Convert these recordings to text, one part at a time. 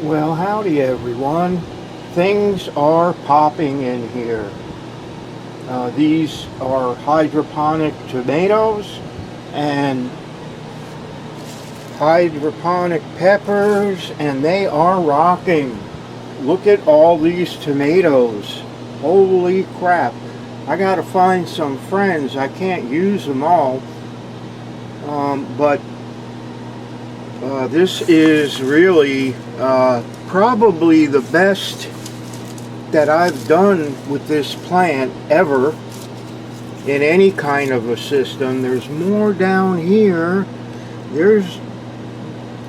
Well, howdy everyone. Things are popping in here. These are hydroponic tomatoes and hydroponic peppers, and they are rocking. Look at all these tomatoes. Holy crap. I gotta find some friends. I can't use them all. But this is really probably the best that I've done with this plant ever in any kind of a system. There's more down here. There's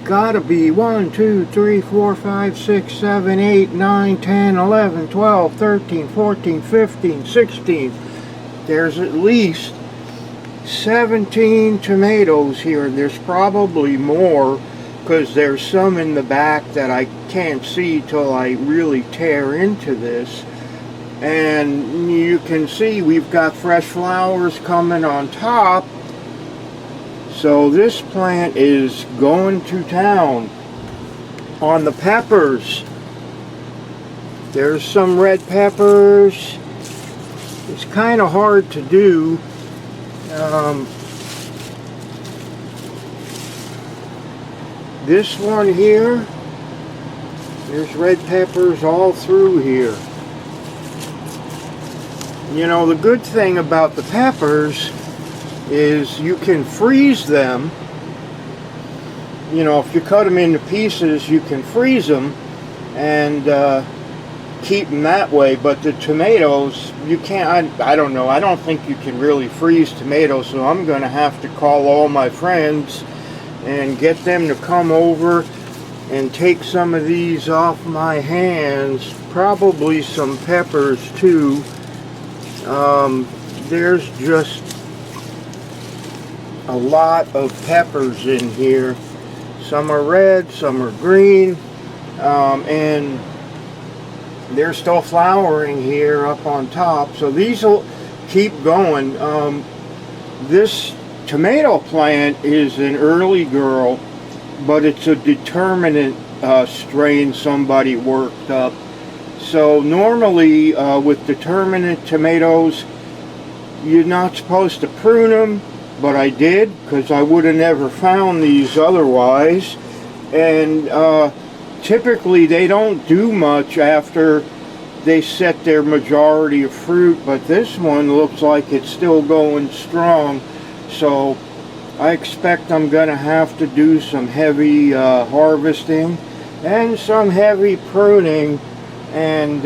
gotta be 1, 2, 3, 4, 5, 6, 7, 8, 9, 10, 11, 12, 13, 14, 15, 16. There's at least 17 tomatoes here, and there's probably more because there's some in the back that I can't see till I really tear into this. And you can see we've got fresh flowers coming on top. So this plant is going to town. On the peppers, there's some red peppers. It's kind of hard to do. This one here, there's red peppers all through here. You know, the good thing about the peppers is you can freeze them. You know, if you cut them into pieces, you can freeze them and keep them that way. But the tomatoes, you can't. I don't know. I don't think you can really freeze tomatoes, so I'm going to have to call all my friends and get them to come over and take some of these off my hands. Probably some peppers too. There's just a lot of peppers in here. Some are red, some are green, and they're still flowering here up on top. So these will keep going. This tomato plant is an early girl, but it's a determinate strain somebody worked up. So normally with determinate tomatoes, you're not supposed to prune them, but I did because I would have never found these otherwise. And typically they don't do much after they set their majority of fruit, but this one looks like it's still going strong. So I expect I'm going to have to do some heavy harvesting and some heavy pruning. And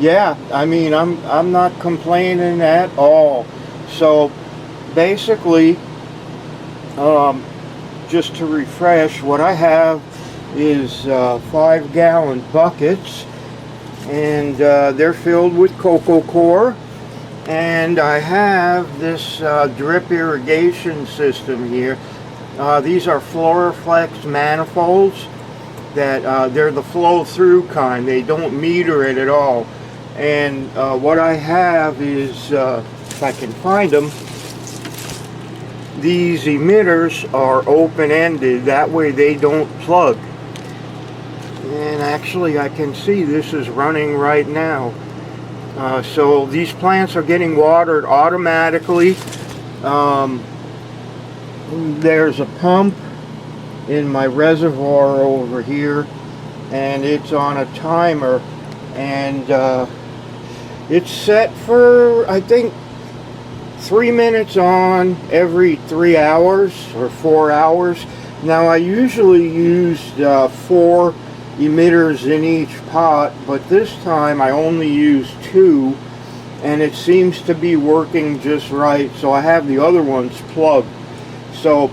yeah, I mean, I'm not complaining at all. So basically, just to refresh, what I have is 5-gallon buckets, and they're filled with coco coir. And I have this drip irrigation system here. These are Floraflex manifolds that they're the flow-through kind. They don't meter it at all. And what I have is, if I can find them, these emitters are open-ended. That way they don't plug. And actually I can see this is running right now. So these plants are getting watered automatically. There's a pump in my reservoir over here, and it's on a timer, and it's set for, I think, 3 minutes on every 3 hours or 4 hours. Now I usually used 4 emitters in each pot, but this time I only used 2, and it seems to be working just right. So I have the other ones plugged. So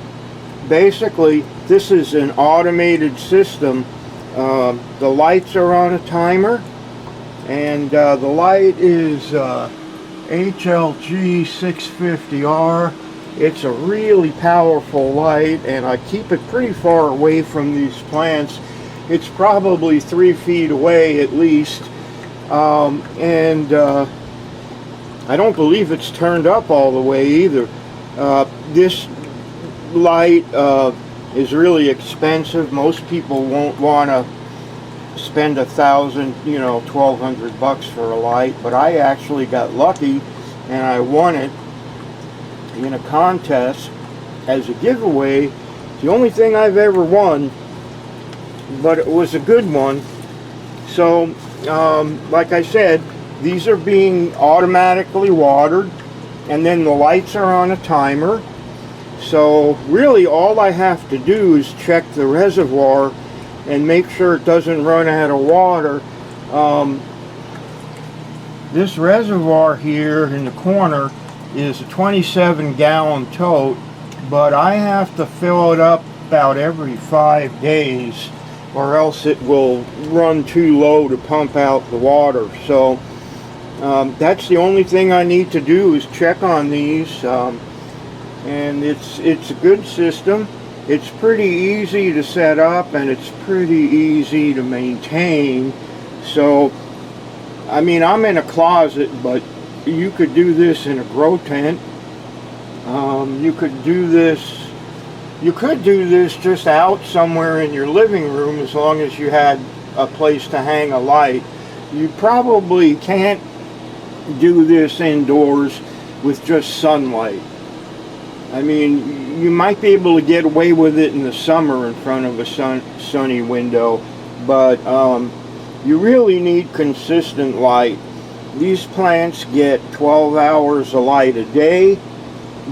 basically this is an automated system. The lights are on a timer, and the light is HLG 650R. It's a really powerful light, and I keep it pretty far away from these plants. It's probably 3 feet away at least, and I don't believe it's turned up all the way either. This light is really expensive. Most people won't want to spend $1,000, you know, $1,200 for a light, but I actually got lucky and I won it in a contest as a giveaway. The only thing I've ever won, but it was a good one. So like I said, these are being automatically watered, and then the lights are on a timer. So really all I have to do is check the reservoir and make sure it doesn't run out of water. This reservoir here in the corner is a 27-gallon tote, but I have to fill it up about every 5 days, or else it will run too low to pump out the water. So that's the only thing I need to do is check on these, and it's a good system. It's pretty easy to set up, and it's pretty easy to maintain. So I mean, I'm in a closet, but you could do this in a grow tent. You could do this just out somewhere in your living room, as long as you had a place to hang a light. You probably can't do this indoors with just sunlight. I mean, you might be able to get away with it in the summer in front of a sunny window, but you really need consistent light. These plants get 12 hours of light a day,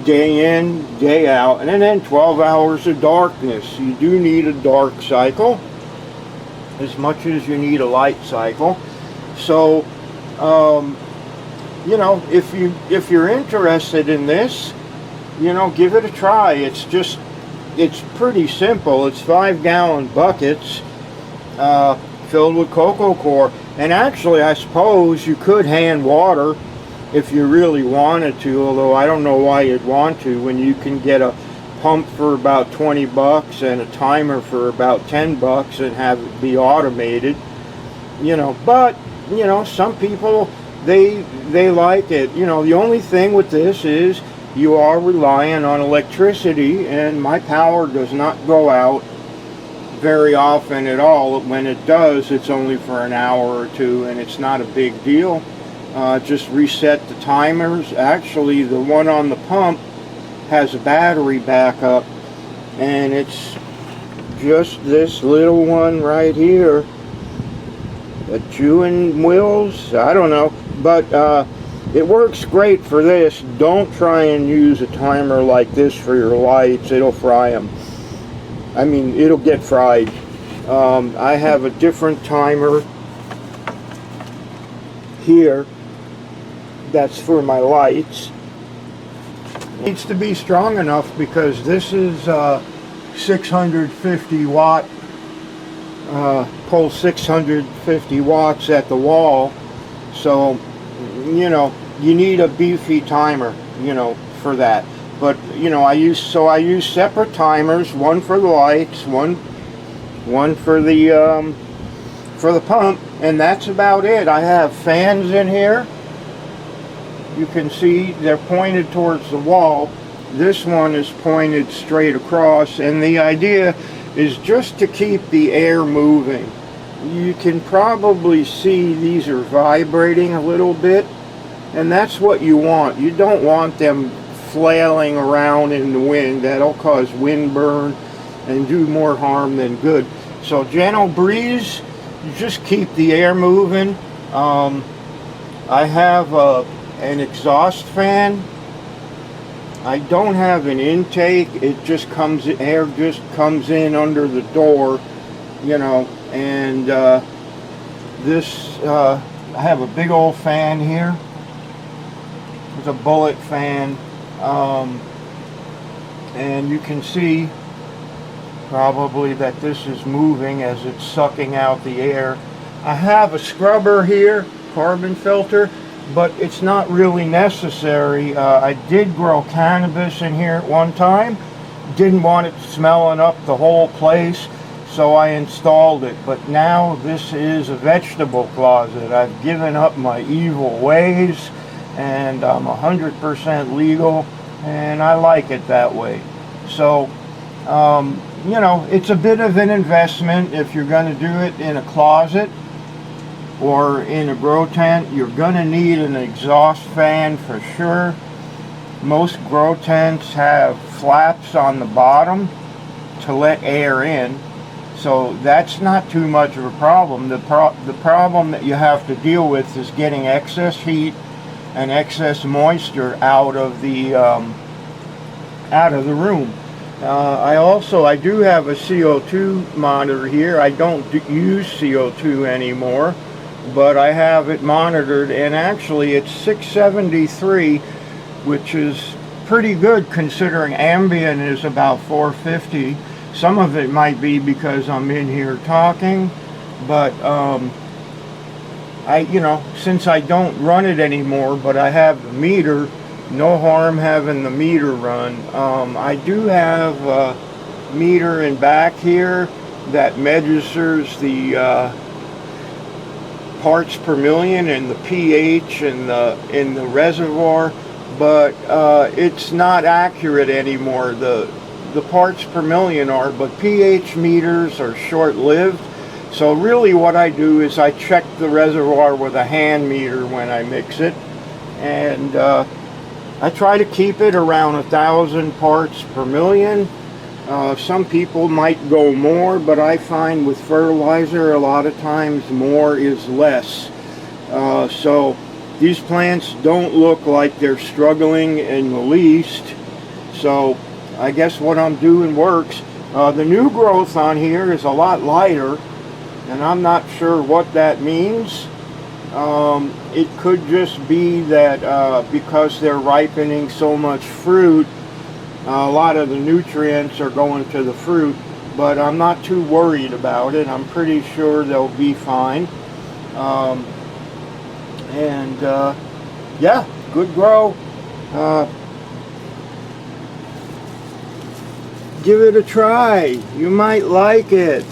day in, day out, and then 12 hours of darkness. You do need a dark cycle as much as you need a light cycle. So you know, if you're interested in this, you know, give it a try. It's pretty simple. It's 5-gallon buckets filled with coco coir, and actually I suppose you could hand water if you really wanted to, although I don't know why you'd want to when you can get a pump for about $20 and a timer for about $10 and have it be automated, you know. But you know, some people they like it. You know, the only thing with this is you are relying on electricity, and my power does not go out very often at all. When it does, it's only for an hour or two, and it's not a big deal. Just reset the timers. Actually, the one on the pump has a battery backup, and it's just this little one right here. A chewing wheels, I don't know, but it works great for this. Don't try and use a timer like this for your lights. It'll fry them. I mean, it'll get fried. I have a different timer here that's for my lights. It needs to be strong enough because this is 650 watt, pulls 650 watts at the wall. So, you know, you need a beefy timer, you know, for that. But you know, I use separate timers, one for the lights, one for the pump, and that's about it. I have fans in here. You can see they're pointed towards the wall. This one is pointed straight across, and the idea is just to keep the air moving. You can probably see these are vibrating a little bit, and that's what you want. You don't want them flailing around in the wind. That'll cause wind burn and do more harm than good. So gentle breeze, you just keep the air moving. I have an exhaust fan. I don't have an intake. It just comes, air just comes in under the door, you know. And this, I have a big old fan here. It's a bullet fan. And you can see probably that this is moving as it's sucking out the air. I have a scrubber here, carbon filter, but it's not really necessary. I did grow cannabis in here at one time. Didn't want it smelling up the whole place, so I installed it. But now this is a vegetable closet. I've given up my evil ways, and I'm 100% legal, and I like it that way. So you know, it's a bit of an investment. If you're going to do it in a closet or in a grow tent, you're going to need an exhaust fan for sure. Most grow tents have flaps on the bottom to let air in, so that's not too much of a problem. The problem that you have to deal with is getting excess heat and excess moisture out of the room. I do have a CO2 monitor here. I don't use CO2 anymore, but I have it monitored, and actually it's 673, which is pretty good considering ambient is about 450. Some of it might be because I'm in here talking, but since I don't run it anymore, but I have the meter, no harm having the meter run. I do have a meter in back here that measures the parts per million and the pH in the reservoir, but it's not accurate anymore. The parts per million are, but pH meters are short-lived. So really what I do is I check the reservoir with a hand meter when I mix it, and I try to keep it around 1,000 parts per million. Some people might go more, but I find with fertilizer a lot of times more is less. So these plants don't look like they're struggling in the least. So I guess what I'm doing works. The new growth on here is a lot lighter, and I'm not sure what that means. It could just be that because they're ripening so much fruit, a lot of the nutrients are going to the fruit, but I'm not too worried about it. I'm pretty sure they'll be fine. Yeah, good grow. Give it a try. You might like it.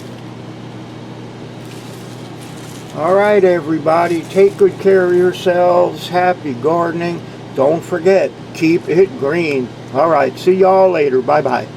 Alright everybody, take good care of yourselves. Happy gardening. Don't forget, keep it green. Alright, see y'all later. Bye-bye.